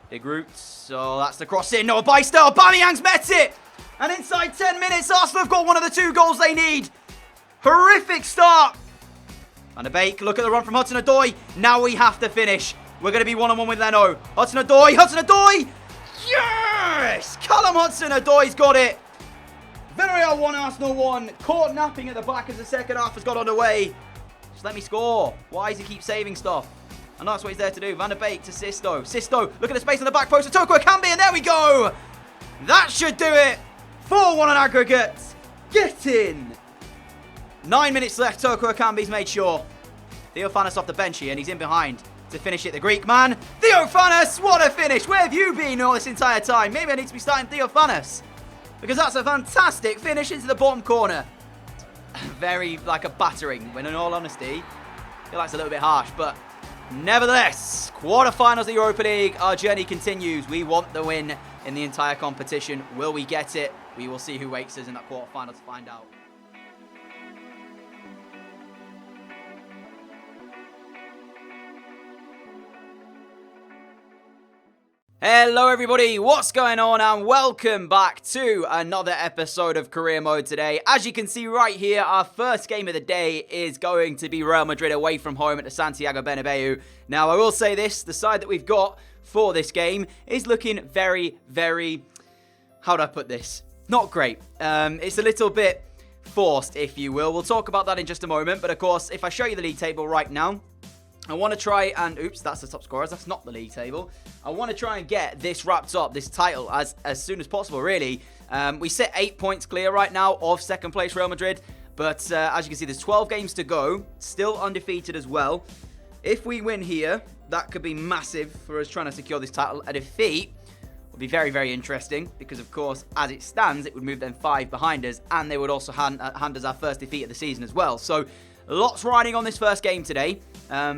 Big roots. So that's the cross in. Noah Beister. Aubameyang's met it. And inside 10 minutes, Arsenal have got one of the 2 goals they need. Horrific start. Van de Beek, look at the run from Hudson-Odoi. Now we have to finish. We're going to be one-on-one with Leno. Hudson-Odoi. Hudson-Odoi. Yes! Callum Hudson-Odoi's got it. Villarreal 1, Arsenal 1. Caught napping at the back as the second half has got underway. Just let me score. Why does he keep saving stuff? And that's what he's there to do. Van de Beek to Sisto. Sisto, look at the space on the back post. Toko Ekambi, and there we go. That should do it. 4-1 on aggregate. Get in. 9 minutes left. Toko Ekambi's made sure. Theophanis off the bench here, and he's in behind to finish it. The Greek man. Theophanis, what a finish. Where have you been all this entire time? Maybe I need to be starting Theophanis, because that's a fantastic finish into the bottom corner. Very like a battering, when in all honesty, I feel like it's a little bit harsh, but nevertheless, quarterfinals of the Europa League, our journey continues. We want the win in the entire competition. Will we get it? We will see who wakes us in that quarterfinal to find out. Hello everybody, what's going on, and welcome back to another episode of Career Mode today. As you can see right here, our first game of the day is going to be Real Madrid away from home at the Santiago Bernabeu. Now I will say this, the side that we've got for this game is looking very, how do I put this? Not great. It's a little bit forced, if you will. We'll talk about that in just a moment, but of course, if I show you the league table right now, I want to try and... Oops, that's the top scorers. That's not the league table. I want to try and get this wrapped up, this title, as soon as possible, really. We sit 8 points clear right now of second place Real Madrid. But as you can see, there's 12 games to go. Still undefeated as well. If we win here, that could be massive for us trying to secure this title. A defeat would be very, very interesting. Because, of course, as it stands, it would move them 5 behind us. And they would also hand us our first defeat of the season as well. So... lots riding on this first game today,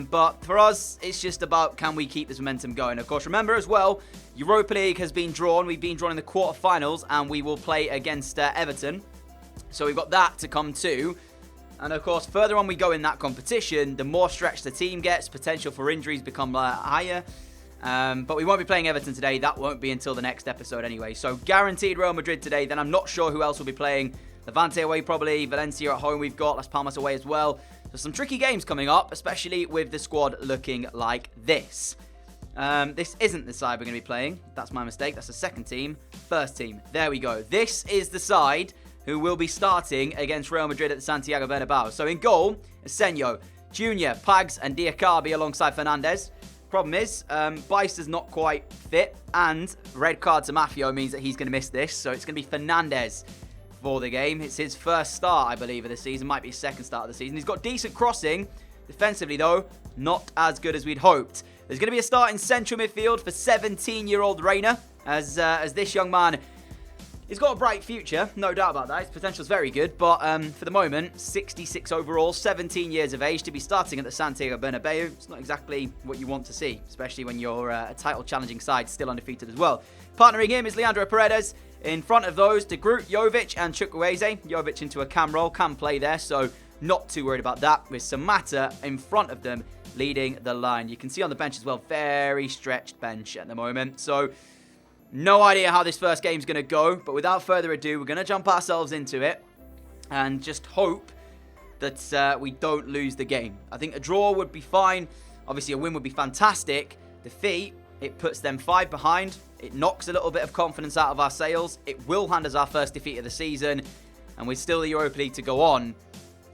but for us, it's just about can we keep this momentum going. Of course, remember as well, Europa League has been drawn. We've been drawn in the quarterfinals, and we will play against Everton. So we've got that to come too. And of course, further on we go in that competition, the more stretched the team gets, potential for injuries become higher. But we won't be playing Everton today. That won't be until the next episode anyway. So guaranteed Real Madrid today. Then I'm not sure who else will be playing. Levante away probably, Valencia at home we've got, Las Palmas away as well. So some tricky games coming up, especially with the squad looking like this. This isn't the side we're going to be playing. That's my mistake. That's the second team. First team. There we go. This is the side who will be starting against Real Madrid at the Santiago Bernabeu. So in goal, Asenio, Junior, Pags and Diakabi alongside Fernandez. Problem is, Beister's not quite fit, and red card to Mafio means that he's going to miss this. So it's going to be Fernandez for the game. It's his first start, I believe, of the season. Might be his second start of the season. He's got decent crossing. Defensively, though, not as good as we'd hoped. There's going to be a start in central midfield for 17-year-old Reina, as this young man, he's got a bright future, no doubt about that. His potential's very good, but for the moment, 66 overall, 17 years of age, to be starting at the Santiago Bernabeu. It's not exactly what you want to see, especially when you're a title-challenging side, still undefeated as well. Partnering him is Leandro Paredes. In front of those, De Groot, Jovic and Chukwueze. Jovic into a cam role, can play there, so not too worried about that. With Samata in front of them, leading the line. You can see on the bench as well, very stretched bench at the moment. So, no idea how this first game's going to go, but without further ado, we're going to jump ourselves into it and just hope that we don't lose the game. I think a draw would be fine. Obviously, a win would be fantastic. Defeat, it puts them 5 behind. It knocks a little bit of confidence out of our sails. It will hand us our first defeat of the season. And with still the Europa League to go on,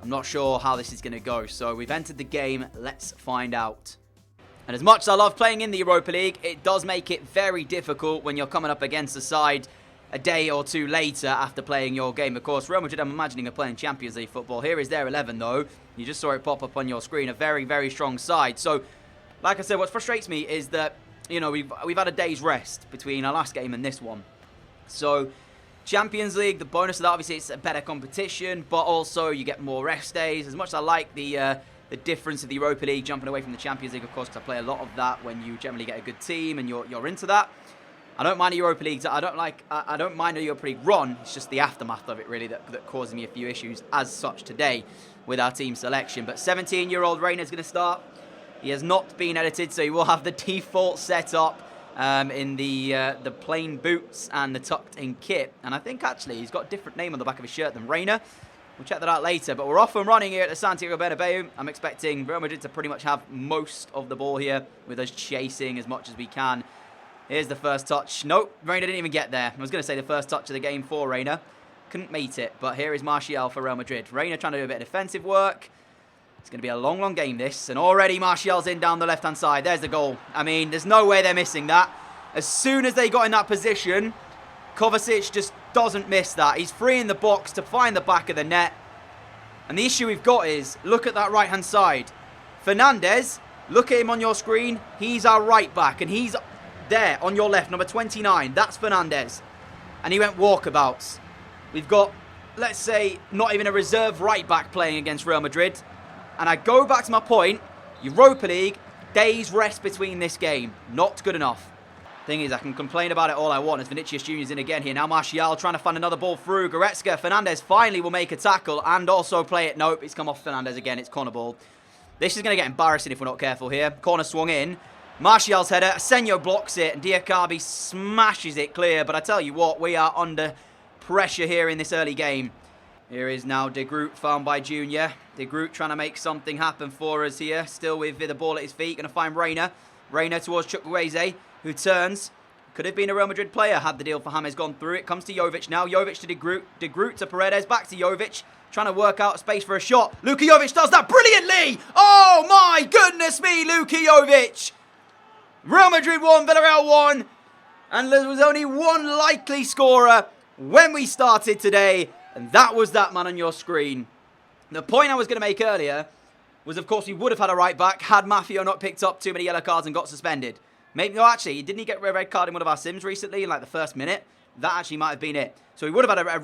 I'm not sure how this is going to go. So we've entered the game. Let's find out. And as much as I love playing in the Europa League, it does make it very difficult when you're coming up against a side a day or two later after playing your game. Of course, Real Madrid, I'm imagining, are playing Champions League football. Here is their 11, though. You just saw it pop up on your screen. A very, very strong side. So, like I said, what frustrates me is that, you know, we've had a day's rest between our last game and this one. So, Champions League, the bonus of that, obviously, it's a better competition, but also you get more rest days. As much as I like the difference of the Europa League jumping away from the Champions League, of course, because I play a lot of that when you generally get a good team and you're into that. I don't mind the Europa League. I don't mind the Europa League run. It's just the aftermath of it, really, that causes me a few issues as such today with our team selection. But 17-year-old Reina is going to start. He has not been edited, so he will have the default setup in the plain boots and the tucked-in kit. And I think, actually, he's got a different name on the back of his shirt than Reina. We'll check that out later. But we're off and running here at the Santiago Bernabeu. I'm expecting Real Madrid to pretty much have most of the ball here, with us chasing as much as we can. Here's the first touch. Nope, Reina didn't even get there. I was going to say the first touch of the game for Reina. Couldn't mate it, but here is Martial for Real Madrid. Reina trying to do a bit of defensive work. It's going to be a long, long game, this. And already Martial's in down the left-hand side. There's the goal. I mean, there's no way they're missing that. As soon as they got in that position, Kovacic just doesn't miss that. He's free in the box to find the back of the net. And the issue we've got is, look at that right-hand side. Fernandez, look at him on your screen. He's our right back, and he's there on your left, number 29. That's Fernandez. And he went walkabouts. We've got, let's say, not even a reserve right back playing against Real Madrid. And I go back to my point, Europa League, days rest between this game. Not good enough. Thing is, I can complain about it all I want as Vinicius Jr.'s in again here. Now Martial trying to find another ball through. Goretzka, Fernandez finally will make a tackle and also play it. Nope, it's come off Fernandez again. It's corner ball. This is going to get embarrassing if we're not careful here. Corner swung in. Martial's header. Asenio blocks it and Diakabi smashes it clear. But I tell you what, we are under pressure here in this early game. Here is now De Groot found by Junior. De Groot trying to make something happen for us here. Still with the ball at his feet. Going to find Reina. Reina towards Chukwueze, who turns. Could have been a Real Madrid player had the deal for James gone through. It comes to Jovic now. Jovic to De Groot. De Groot to Paredes. Back to Jovic. Trying to work out space for a shot. Luka Jovic does that brilliantly. Oh my goodness me, Luka Jovic. Real Madrid 1, Villarreal 1. And there was only one likely scorer when we started today. And that was that man on your screen. The point I was going to make earlier was, of course, we would have had a right back had Mafio not picked up too many yellow cards and got suspended. Maybe, no, actually, didn't he get a red card in one of our sims recently in like the first minute? That actually might have been it. So we would have had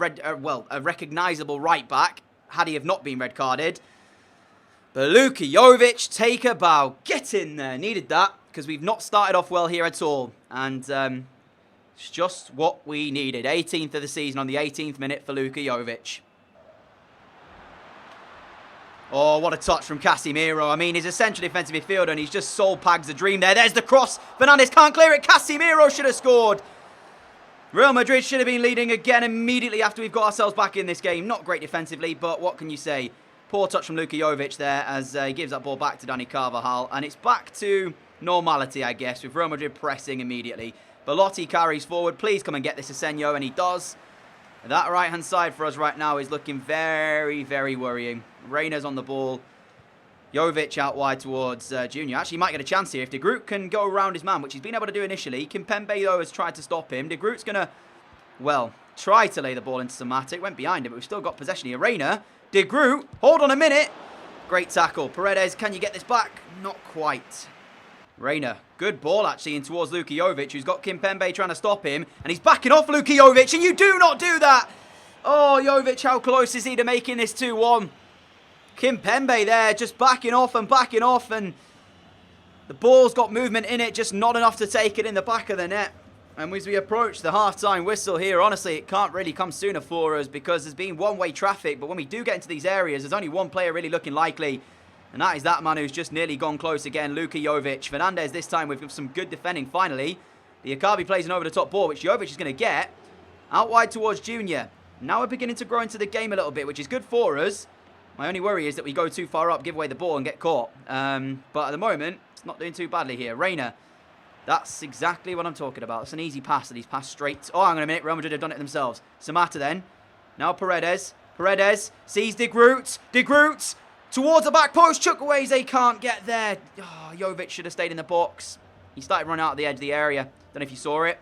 a recognisable right back had he have not been red carded. But Luka Jovic, take a bow. Get in there. Needed that because we've not started off well here at all. And it's just what we needed. 18th of the season on the 18th minute for Luka Jovic. Oh, what a touch from Casemiro. I mean, he's a central defensive midfielder and he's just soul Pags a dream there. There's the cross. Fernandez can't clear it. Casemiro should have scored. Real Madrid should have been leading again immediately after we've got ourselves back in this game. Not great defensively, but what can you say? Poor touch from Luka Jovic there as he gives that ball back to Dani Carvajal. And it's back to normality, I guess, with Real Madrid pressing immediately. Belotti carries forward. Please come and get this Asenio, and he does. That right-hand side for us right now is looking very, very worrying. Reina's on the ball. Jovic out wide towards Junior. Actually, he might get a chance here if De Groot can go around his man, which he's been able to do initially. Kimpembe, though, has tried to stop him. De Groot's going to, well, try to lay the ball into Samata. It went behind him, but we've still got possession here. Reina, De Groot, hold on a minute. Great tackle. Paredes, can you get this back? Not quite. Reina, good ball actually in towards Luka Jovic, who's got Kimpembe trying to stop him. And he's backing off Luka Jovic, and you do not do that. Oh, Jovic, how close is he to making this 2-1? Kimpembe there, just backing off, and the ball's got movement in it, just not enough to take it in the back of the net. And as we approach the half-time whistle here, honestly, it can't really come sooner for us because there's been one-way traffic. But when we do get into these areas, there's only one player really looking likely. And that is that man who's just nearly gone close again, Luka Jovic. Fernandez this time with some good defending finally. The Akabi plays an over-the-top ball, which Jovic is going to get. Out wide towards Junior. Now we're beginning to grow into the game a little bit, which is good for us. My only worry is that we go too far up, give away the ball and get caught. But at the moment, it's not doing too badly here. Reina. That's exactly what I'm talking about. It's an easy pass that he's passed straight. Oh, hang on a minute. Real Madrid have done it themselves. Samata then. Now Paredes. Paredes sees De Groot. De Groot towards the back post. Chukwueze can't get there. Oh, Jovic should have stayed in the box. He started running out of the edge of the area. Don't know if you saw it.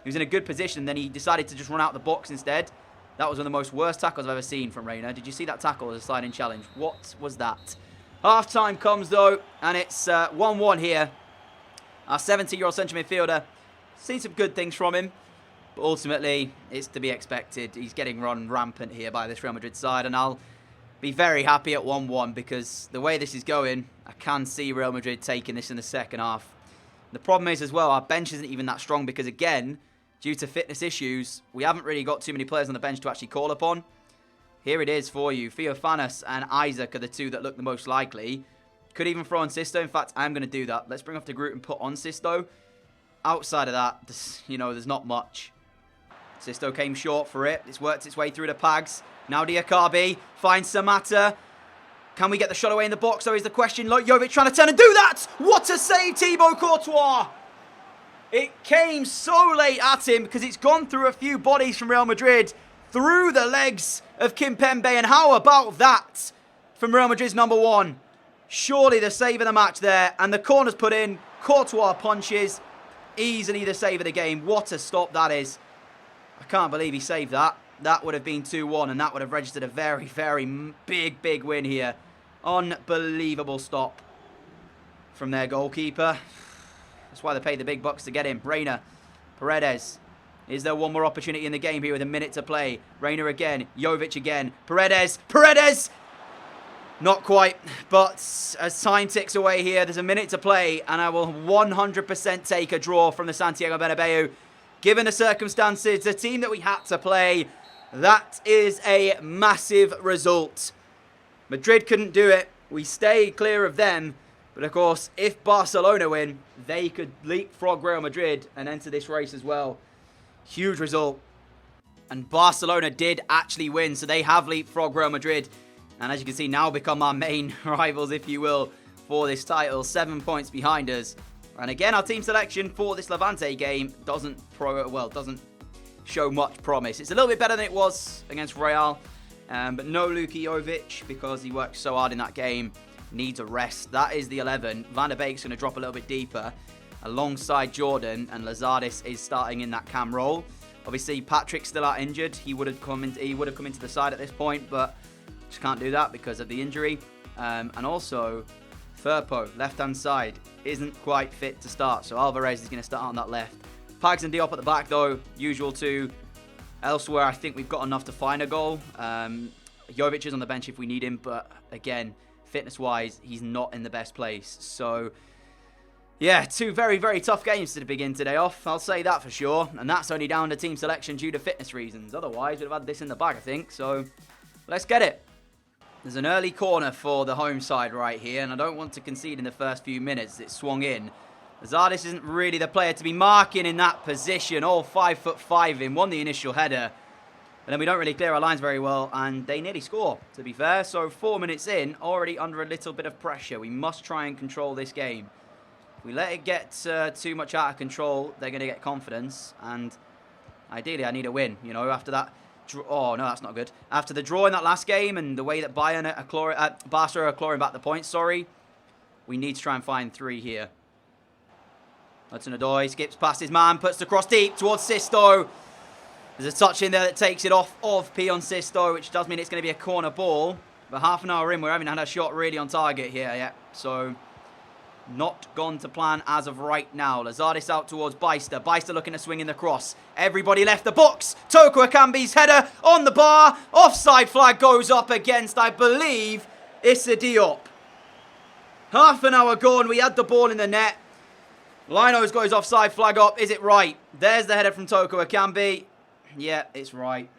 He was in a good position. Then he decided to just run out the box instead. That was one of the most worst tackles I've ever seen from Reina. Did you see that tackle as a sliding challenge? What was that? Half-time comes, though, and it's 1-1 here. Our 70-year-old central midfielder. Seen some good things from him, but ultimately, it's to be expected. He's getting run rampant here by this Real Madrid side, and I'll be very happy at 1-1 because the way this is going, I can see Real Madrid taking this in the second half. The problem is, as well, our bench isn't even that strong because, again, due to fitness issues, we haven't really got too many players on the bench to actually call upon. Here it is for you. Theophanes and Isaac are the two that look the most likely. Could even throw on Sisto. In fact, I'm going to do that. Let's bring off De Groot and put on Sisto. outside of that, there's not much. Sisto came short for it. It's worked its way through the Pags. Now Diakabi finds Samata. Can we get the shot away in the box, though, is the question. Jovic trying to turn and do that! What a save, Thibaut Courtois! It came so late at him because it's gone through a few bodies from Real Madrid, through the legs of Kimpembe. And how about that from Real Madrid's number 1? Surely the save of the match there. And the corner's put in. Courtois punches. Easily the save of the game. What a stop that is. I can't believe he saved that. That would have been 2-1, and that would have registered a very, very big win here. Unbelievable stop from their goalkeeper. That's why they paid the big bucks to get him. Reina, Paredes. Is there one more opportunity in the game here with a minute to play? Reina again, Jovic again, Paredes! Not quite, but as time ticks away here, there's a minute to play, and I will 100% take a draw from the Santiago Bernabeu. Given the circumstances, the team that we had to play, that is a massive result. Madrid couldn't do it. We stay clear of them. But of course, if Barcelona win, they could leapfrog Real Madrid and enter this race as well. Huge result. And Barcelona did actually win, so they have leapfrogged Real Madrid. And as you can see, now become our main rivals, if you will, for this title. 7 points behind us. And again, our team selection for this Levante game doesn't show much promise. It's a little bit better than it was against Real. But no Luka Jovic, because he worked so hard in that game. Needs a rest. That is the 11. Van der Beek's going to drop a little bit deeper alongside Jordan, and Lazardis is starting in that cam role. Obviously, Patrick's still out injured. He would have come into the side at this point, but just can't do that because of the injury. And also, Firpo, left-hand side, isn't quite fit to start, so Alvarez is going to start on that left. Pags and Diop at the back, though, usual too. Elsewhere, I think we've got enough to find a goal. Jovic is on the bench if we need him, but again, fitness-wise, he's not in the best place. So, yeah, 2 very, very tough games to begin today off. I'll say that for sure. And that's only down to team selection due to fitness reasons. Otherwise, we'd have had this in the bag, I think. So, let's get it. There's an early corner for the home side right here, and I don't want to concede in the first few minutes. It's swung in. Lazardis isn't really the player to be marking in that position. All 5'5" in. Won the initial header. And then we don't really clear our lines very well, and they nearly score, to be fair. So 4 minutes in, already under a little bit of pressure. We must try and control this game. If we let it get too much out of control, they're going to get confidence. And ideally, I need a win, after that. Oh, no, that's not good. After the draw in that last game and the way that Barca are clawing back the points, we need to try and find 3 here. Hudson-Odoi skips past his man, puts the cross deep towards Sisto. There's a touch in there that takes it off of Pion Sisto, which does mean it's going to be a corner ball. But half an hour in, we haven't had a shot really on target here yet. So, not gone to plan as of right now. Lazardis out towards Beister. Beister looking to swing in the cross. Everybody left the box. Toko Akambi's header on the bar. Offside flag goes up against, I believe, Issa Diop. Half an hour gone. We had the ball in the net. Linos goes offside flag up. Is it right? There's the header from Toko Akambi. Yeah, it's right.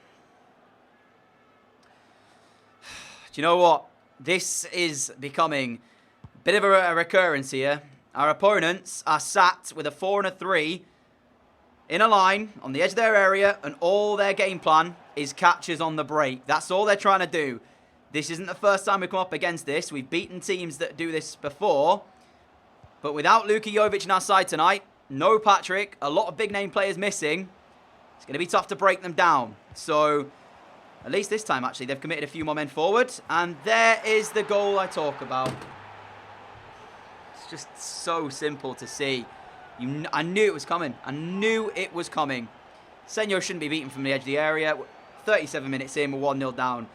Do you know what? This is becoming a bit of a recurrence here. Our opponents are sat with a 4 and a 3 in a line on the edge of their area, and all their game plan is catches on the break. That's all they're trying to do. This isn't the first time we've come up against this. We've beaten teams that do this before. But without Luka Jovic in our side tonight, no Patrick, a lot of big name players missing, it's going to be tough to break them down. So, at least this time, actually, they've committed a few more men forward. And there is the goal I talk about. It's just so simple to see. I knew it was coming. I knew it was coming. Senyo shouldn't be beaten from the edge of the area. 37 minutes in, we're 1-0 down.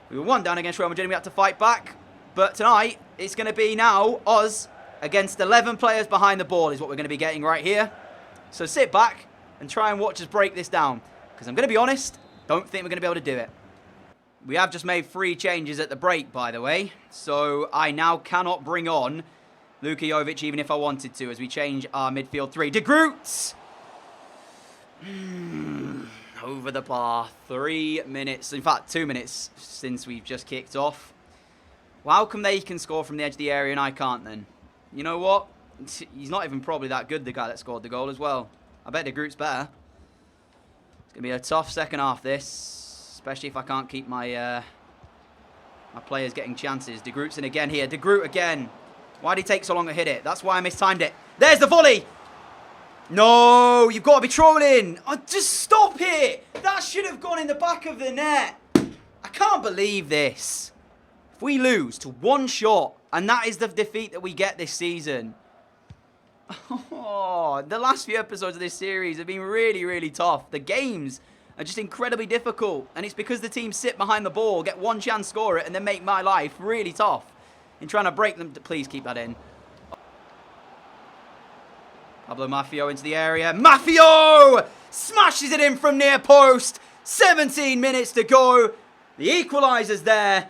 We were 1 down against Real Madrid and we had to fight back. But tonight, it's going to be now us against 11 players behind the ball is what we're going to be getting right here. So sit back and try and watch us break this down. Because I'm going to be honest, don't think we're going to be able to do it. We have just made 3 changes at the break, by the way. So I now cannot bring on Luka Jovic even if I wanted to as we change our midfield 3. De Groot! Over the bar. 3 minutes, in fact 2 minutes since we've just kicked off. Well, how come they can score from the edge of the area and I can't then? You know what? he's not even probably that good, the guy that scored the goal as well. I bet De Groot's better. It's going to be a tough second half, this. Especially if I can't keep my my players getting chances. De Groot's in again here. De Groot again. Why did he take so long to hit it? That's why I mistimed it. There's the volley. No, you've got to be trolling. Oh, just stop it. That should have gone in the back of the net. I can't believe this. If we lose to one shot, and that is the defeat that we get this season. Oh, the last few episodes of this series have been really, really tough. The games are just incredibly difficult. And it's because the teams sit behind the ball, get one chance, score it, and then make my life really tough in trying to break them. Please keep that in. Pablo Maffio into the area. Maffio smashes it in from near post. 17 minutes to go. The equaliser's there.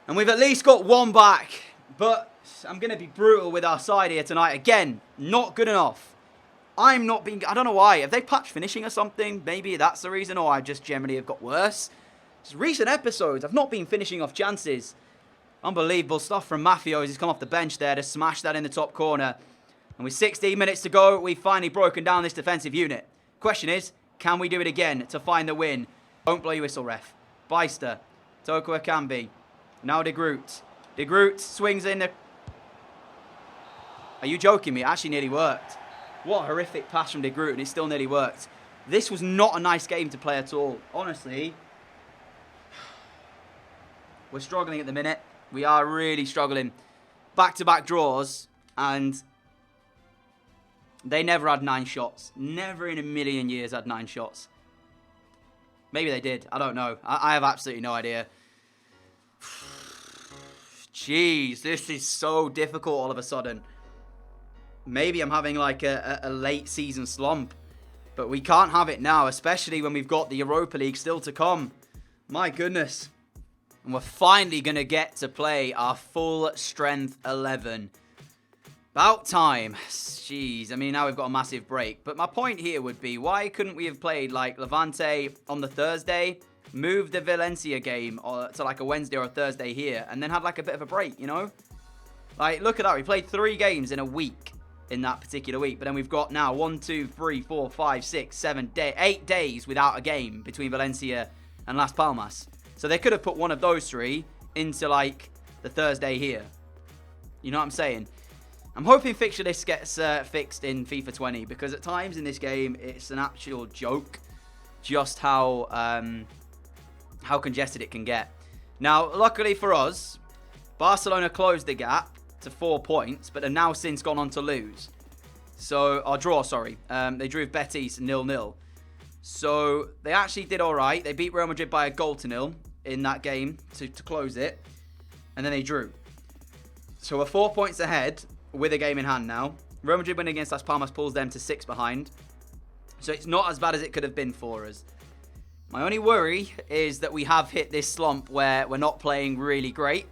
And we've at least got one back. But I'm going to be brutal with our side here tonight. Again, not good enough. I don't know why. Have they patched finishing or something? Maybe that's the reason. Or I just generally have got worse. Just recent episodes, I've not been finishing off chances. Unbelievable stuff from Maffio as he's come off the bench there to smash that in the top corner. And with 16 minutes to go, we've finally broken down this defensive unit. Question is, can we do it again to find the win? Don't blow your whistle, ref. Beister. Toko Akambi. Now De Groot. De Groot swings in the... Are you joking me? It actually nearly worked. What a horrific pass from De Groot, and it still nearly worked. This was not a nice game to play at all. Honestly, we're struggling at the minute. We are really struggling. Back-to-back draws, and... They never had 9 shots. Never in a million years had 9 shots. Maybe they did. I don't know. I have absolutely no idea. Jeez, this is so difficult all of a sudden. Maybe I'm having like a late season slump. But we can't have it now, especially when we've got the Europa League still to come. My goodness. And we're finally going to get to play our full strength 11. About time. Jeez, I mean, now we've got a massive break. But my point here would be, why couldn't we have played, like, Levante on the Thursday, move the Valencia game to, like, a Wednesday or a Thursday here, and then have, like, a bit of a break, you know? Like, look at that. We played 3 games in a week in that particular week. But then we've got now 1, 2, 3, 4, 5, 6, 7, 8 days without a game between Valencia and Las Palmas. So they could have put one of those 3 into, like, the Thursday here. You know what I'm saying? I'm hoping fixture list gets fixed in FIFA 20 because at times in this game it's an actual joke just how congested it can get. Now, luckily for us, Barcelona closed the gap to 4 points, but have now since gone on to lose. So, or draw, sorry. They drew with Betis 0-0. So, they actually did alright. They beat Real Madrid by a goal to 0 in that game to close it. And then they drew. So, we're 4 points ahead with a game in hand now. Real Madrid winning against Las Palmas pulls them to 6 behind. So it's not as bad as it could have been for us. My only worry is that we have hit this slump where we're not playing really great.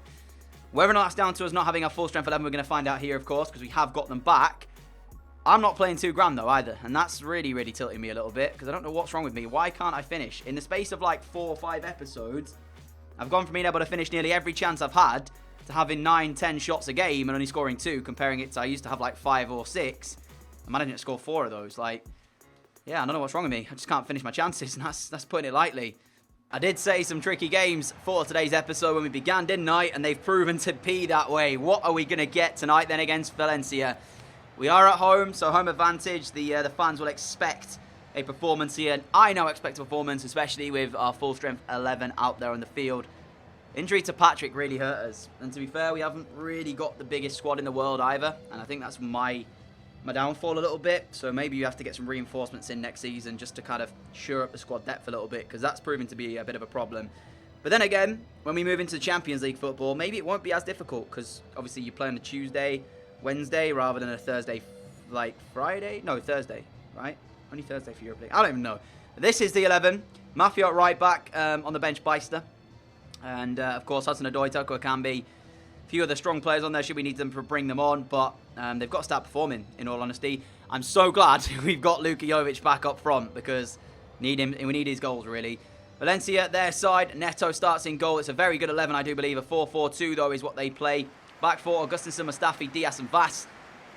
Whether or not that's down to us not having our full strength 11, we're going to find out here, of course, because we have got them back. I'm not playing too grand, though, either. And that's really, really tilting me a little bit, because I don't know what's wrong with me. Why can't I finish? In the space of, like, 4 or 5 episodes, I've gone from being able to finish nearly every chance I've had to having 9, 10 shots a game and only scoring 2, comparing it to I used to have like 5 or 6. I'm managing to score 4 of those. Like, yeah, I don't know what's wrong with me. I just can't finish my chances, and that's putting it lightly. I did say some tricky games for today's episode when we began, didn't I? And they've proven to be that way. What are we going to get tonight then against Valencia? We are at home, so home advantage. The fans will expect a performance here. And I now expect a performance, especially with our full strength 11 out there on the field. Injury to Patrick really hurt us. And to be fair, we haven't really got the biggest squad in the world either. And I think that's my downfall a little bit. So maybe you have to get some reinforcements in next season just to kind of shore up the squad depth a little bit. Because that's proving to be a bit of a problem. But then again, when we move into the Champions League football, maybe it won't be as difficult. Because obviously you play on a Tuesday, Wednesday, rather than a Thursday, like Friday? No, Thursday, right? Only Thursday for Europa League. I don't even know. This is the 11. Mafia at right back, on the bench, Beister. And, of course, Hudson-Odoi, Toko Akambi. A few other strong players on there should we need them to bring them on. But they've got to start performing, in all honesty. I'm so glad we've got Luka Jovic back up front because we need his goals, really. Valencia, their side. Neto starts in goal. It's a very good 11, I do believe. A 4-4-2, though, is what they play. Back four, Augustinsson, Mustafi, Diaz, and Vass.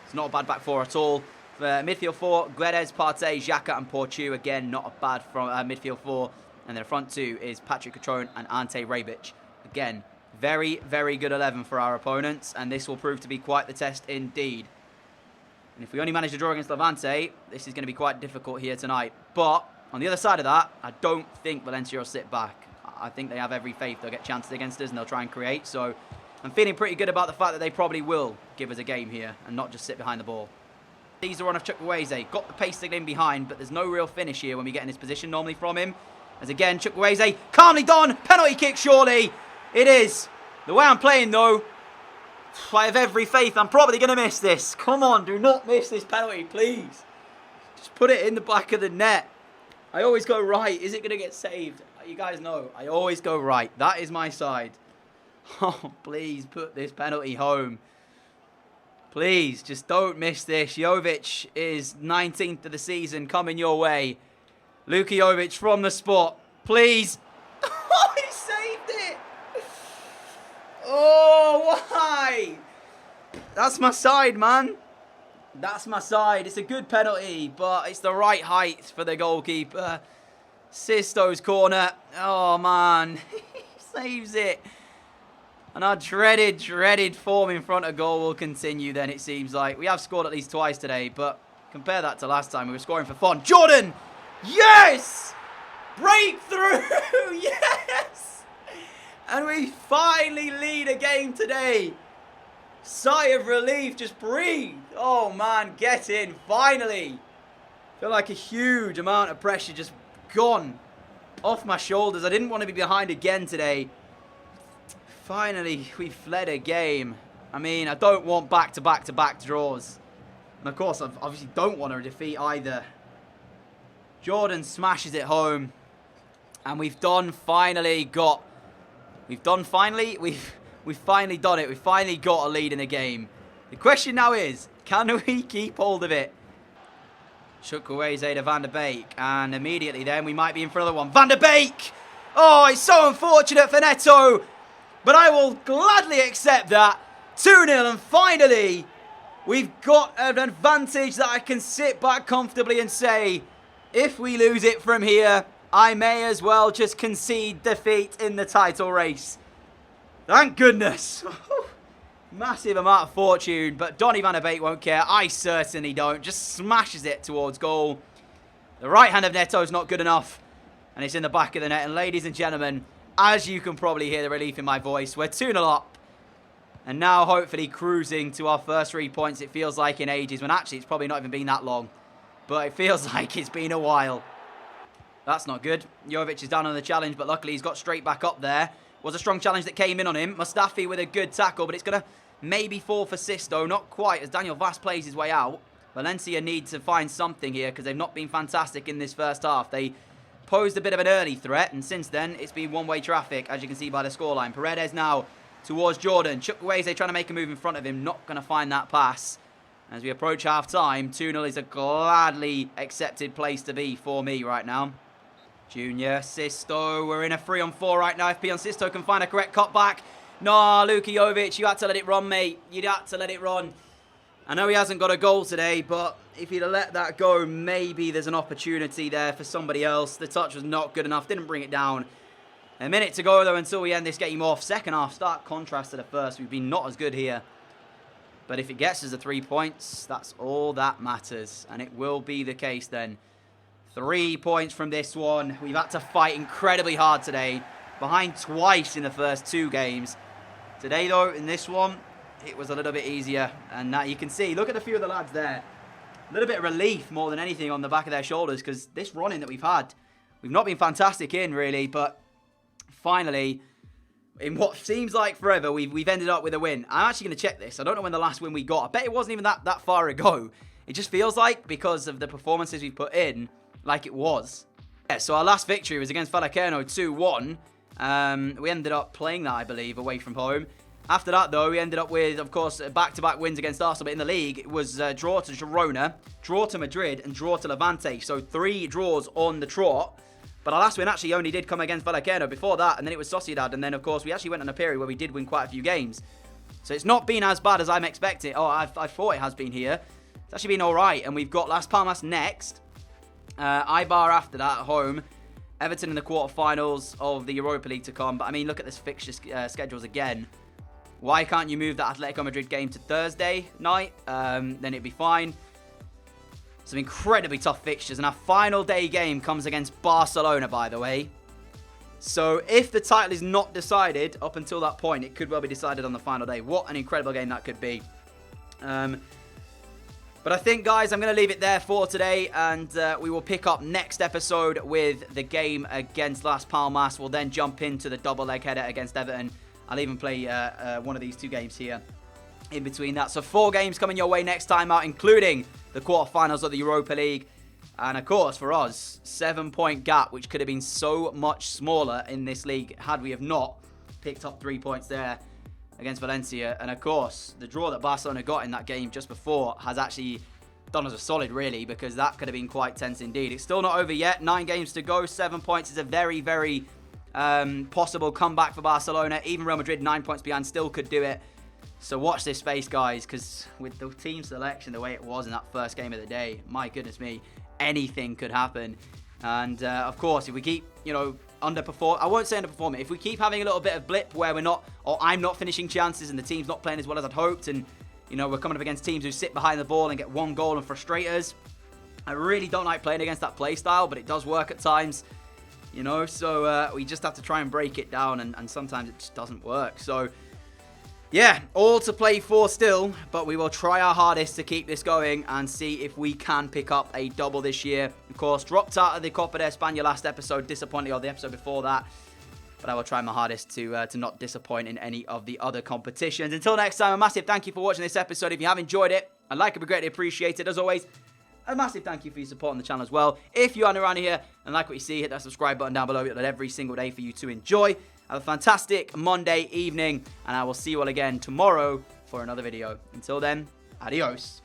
It's not a bad back four at all. Midfield four, Guedes, Partey, Xhaka and Portu. Again, not a bad from midfield four. And then the front two is Patrick Catrone and Ante Rebic. Again, very, very good 11 for our opponents. And this will prove to be quite the test indeed. And if we only manage to draw against Levante, this is going to be quite difficult here tonight. But on the other side of that, I don't think Valencia will sit back. I think they have every faith they'll get chances against us and they'll try and create. So I'm feeling pretty good about the fact that they probably will give us a game here and not just sit behind the ball. These are on of Chukwueze. Got the pace to get in behind, but there's no real finish here when we get in this position normally from him. As again, Chukwueze, calmly done. Penalty kick, surely. It is. The way I'm playing, though, I have every faith. I'm probably going to miss this. Come on, do not miss this penalty, please. Just put it in the back of the net. I always go right. Is it going to get saved? You guys know, I always go right. That is my side. Oh, please put this penalty home. Please, just don't miss this. Jovic is 19th of the season coming your way. Luka Jovic from the spot. Please. Oh, he saved it. Oh, why? That's my side, man. That's my side. It's a good penalty, but it's the right height for the goalkeeper. Sisto's corner. Oh, man. He saves it. And our dreaded form in front of goal will continue then, it seems like. We have scored at least twice today, but compare that to last time. We were scoring for fun. Jordan! Yes! Breakthrough! Yes! And we finally lead a game today. Sigh of relief. Just breathe. Oh, man. Get in. Finally. Feel like a huge amount of pressure just gone off my shoulders. I didn't want to be behind again today. Finally, we fled a game. I mean, I don't want back-to-back-to-back draws. And, of course, I obviously don't want a defeat either. Jordan smashes it home. And we've finally done it. We've finally got a lead in the game. The question now is, can we keep hold of it? Chukwueze to Van der Beek. And immediately then, we might be in for another one. Van der Beek! Oh, it's so unfortunate for Neto. But I will gladly accept that. 2-0, and finally, we've got an advantage that I can sit back comfortably and say, if we lose it from here, I may as well just concede defeat in the title race. Thank goodness. Massive amount of fortune, but Donny van der Beek won't care. I certainly don't. Just smashes it towards goal. The right hand of Neto is not good enough, and it's in the back of the net. And ladies and gentlemen, as you can probably hear the relief in my voice, we're 2-0 up. And now hopefully cruising to our first 3 points. It feels like in ages, when actually it's probably not even been that long. But it feels like it's been a while. That's not good. Jovic is down on the challenge, but luckily he's got straight back up there. Was a strong challenge that came in on him. Mustafi with a good tackle, but it's going to maybe fall for Sisto. Not quite, as Daniel Vaz plays his way out. Valencia need to find something here, because they've not been fantastic in this first half. They posed a bit of an early threat, and since then, it's been one-way traffic, as you can see by the scoreline. Paredes now towards Jordan. Chukwueze trying to make a move in front of him. Not going to find that pass. As we approach half-time, 2-0 is a gladly accepted place to be for me right now. Junior, Sisto, we're in a 3-on-4 right now. If Pion Sisto can find a correct cutback. No, Luka Jovic, you had to let it run, mate. You had to let it run. I know he hasn't got a goal today, but if he'd have let that go, maybe there's an opportunity there for somebody else. The touch was not good enough, didn't bring it down. A minute to go, though, until we end this game off. Second half, stark contrast to the first. We've been not as good here. But if it gets us the 3 points, that's all that matters. And it will be the case then. 3 points from this one. We've had to fight incredibly hard today. Behind twice in the first 2 games. Today, though, in this one, it was a little bit easier. And you can see, look at a few of the lads there. A little bit of relief more than anything on the back of their shoulders, because this running that we've had, we've not been fantastic in, really. But finally, in what seems like forever, we've ended up with a win. I'm actually going to check this. I don't know when the last win we got. I bet it wasn't even that far ago. It just feels like, because of the performances we've put in, like it was. Yeah, so our last victory was against Villarreal 2-1. We ended up playing that, I believe, away from home. After that, though, we ended up with, of course, back-to-back wins against Arsenal. But in the league, it was draw to Girona, draw to Madrid, and draw to Levante. So 3 draws on the trot. But our last win actually only did come against Villarreal before that. And then it was Sociedad. And then, of course, we actually went on a period where we did win quite a few games. So it's not been as bad as I'm expecting. Oh, I thought it has been here. It's actually been all right. And we've got Las Palmas next. Eibar after that at home. Everton in the quarterfinals of the Europa League to come. But, I mean, look at this fixture schedules again. Why can't you move that Atletico Madrid game to Thursday night? Then it'd be fine. Some incredibly tough fixtures. And our final day game comes against Barcelona, by the way. So if the title is not decided up until that point, it could well be decided on the final day. What an incredible game that could be. But I think, guys, I'm going to leave it there for today. And we will pick up next episode with the game against Las Palmas. We'll then jump into the double leg header against Everton. I'll even play one of these 2 games here in between that. So 4 games coming your way next time out, including the quarterfinals of the Europa League. And, of course, for us, 7-point gap, which could have been so much smaller in this league had we have not picked up 3 points there against Valencia. And, of course, the draw that Barcelona got in that game just before has actually done us a solid, really, because that could have been quite tense indeed. It's still not over yet. 9 games to go. 7 points is a very, very possible comeback for Barcelona. Even Real Madrid, 9 points behind, still could do it. So watch this space, guys, because with the team selection the way it was in that first game of the day, my goodness me, anything could happen. And, of course, if we keep, underperform, I won't say underperforming. If we keep having a little bit of blip where we're not, or I'm not finishing chances and the team's not playing as well as I'd hoped, and, we're coming up against teams who sit behind the ball and get 1 goal and frustrate us. I really don't like playing against that play style, but it does work at times, so we just have to try and break it down, and sometimes it just doesn't work. So, yeah, all to play for still, but we will try our hardest to keep this going and see if we can pick up a double this year. Of course, dropped out of the Copa de España last episode, disappointing, or the episode before that. But I will try my hardest to not disappoint in any of the other competitions. Until next time, a massive thank you for watching this episode. If you have enjoyed it, a like would be greatly appreciated. As always, a massive thank you for your support on the channel as well. If you are new around here and like what you see, hit that subscribe button down below. We upload every single day for you to enjoy. Have a fantastic Monday evening, and I will see you all again tomorrow for another video. Until then, adios.